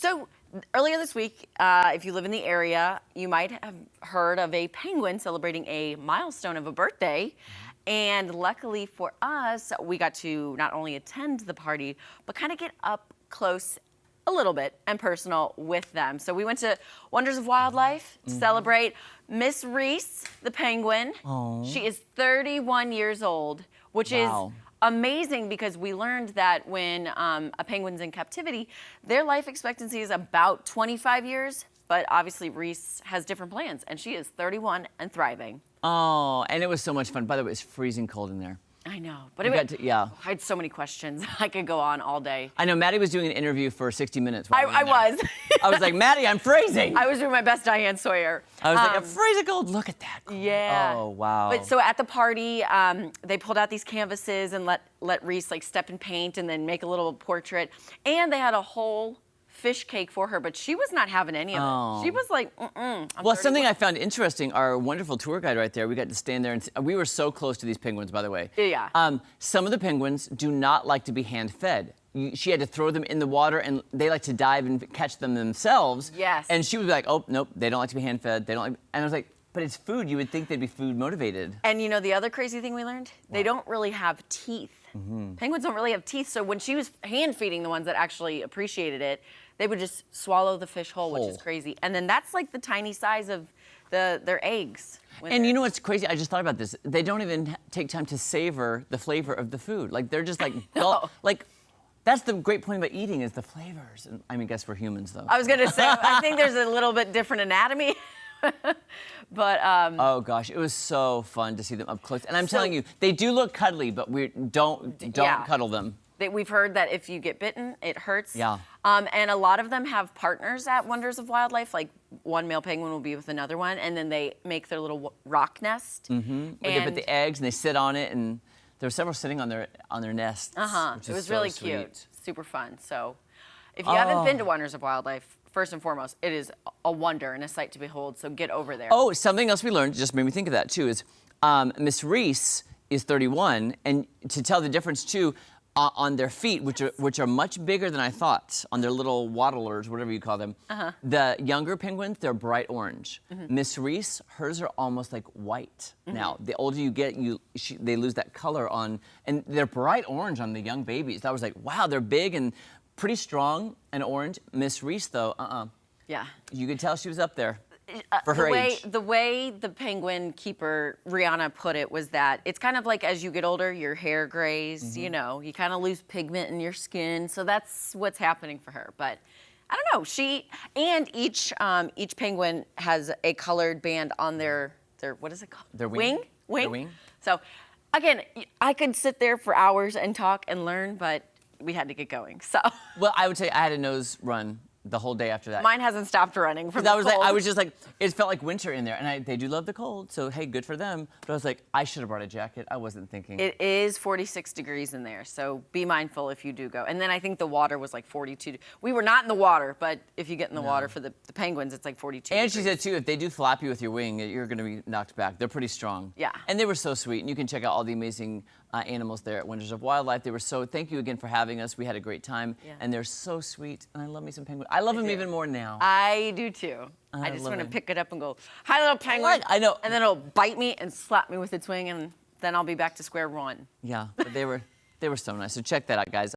So earlier this week, if you live in the area, you might have heard of a penguin celebrating a milestone of a birthday. And luckily for us, we got to not only attend the party, but kind of get up close a little bit and personal with them. So we went to Wonders of Wildlife to celebrate Miss Reese, the penguin. She is 31 years old, which is amazing because we learned that when a penguin's in captivity, their life expectancy is about 25 years, but obviously Reese has different plans, and she is 31 and thriving. Oh, and it was so much fun. By the way, it's freezing cold in there. I know, but I had so many questions. I could go on all day. I know, Maddie was doing an interview for 60 Minutes. I was. I was like, Maddie, I'm freezing. I was doing my best Diane Sawyer. I was like, I'm freezing cold. Look at that. Yeah. Oh, wow. But so at the party, they pulled out these canvases and let Reese like step and paint and then make a little portrait. And they had a whole fish cake for her, but she was not having any of it. She was like, Well, something I found interesting, our wonderful tour guide right there, we got to stand there, and we were so close to these penguins, by the way. Yeah. Some of the penguins do not like to be hand-fed. She had to throw them in the water, and they like to dive and catch them themselves. Yes. And she was like, oh, nope, they don't like to be hand-fed. They don't like, and I was like, but it's food. You would think they'd be food motivated. And you know the other crazy thing we learned? What? They don't really have teeth. Penguins don't really have teeth, so when she was hand feeding the ones that actually appreciated it, they would just swallow the fish whole, which is crazy. And then that's like the tiny size of their eggs. And you know what's crazy? I just thought about this. They don't even take time to savor the flavor of the food. Like they're just like, like that's the great point about eating is the flavors. And I mean, I guess we're humans though. I was gonna say, I think there's a little bit different anatomy. But oh gosh, it was so fun to see them up close. And I'm telling you, they do look cuddly, but we don't cuddle them. We've heard that if you get bitten, it hurts. Yeah. And a lot of them have partners at Wonders of Wildlife. Like one male penguin will be with another one, and then they make their little rock nest. They put the eggs and they sit on it, and there were several sitting on their nests. It was really cute, super fun. So, if you haven't been to Wonders of Wildlife, first and foremost, it is a wonder and a sight to behold. So get over there. Oh, something else we learned just made me think of that too is Miss Reese is 31, and to tell the difference too. On their feet, which are much bigger than I thought, on their little waddlers, whatever you call them. The younger penguins, they're bright orange. Miss Reese, hers are almost like white. Now, the older you get, they lose that color on, and they're bright orange on the young babies. I was like, wow, they're big and pretty strong and orange. Miss Reese, though, Yeah. You could tell she was up there. For her age. The way the penguin keeper, Rihanna, put it was that it's kind of like as you get older, your hair grays, you know, you kind of lose pigment in your skin. So that's what's happening for her. But I don't know, each penguin has a colored band on their what is it called? Their wing. Wing? Their wing. So again, I could sit there for hours and talk and learn, but we had to get going, so. Well, I would say I had a nose run the whole day after that. Mine hasn't stopped running from the cold. I was just like, it felt like winter in there, and they do love the cold, so hey, good for them. But I was like, I should have brought a jacket. I wasn't thinking. It is 46 degrees in there, so be mindful if you do go. And then I think the water was like 42. We were not in the water, but if you get in the water for the penguins, it's like 42 And degrees. she said, too, if they do flap you with your wing, you're going to be knocked back. They're pretty strong. Yeah. And they were so sweet, and you can check out all the amazing animals there at Wonders of Wildlife. They were thank you again for having us. We had a great time, and they're so sweet, and I love me some penguins. I love them even more now. I do too. I just want to pick it up and go, hi, little penguin. I know. And then it'll bite me and slap me with its wing, and then I'll be back to square one. Yeah, but they were so nice. So check that out, guys.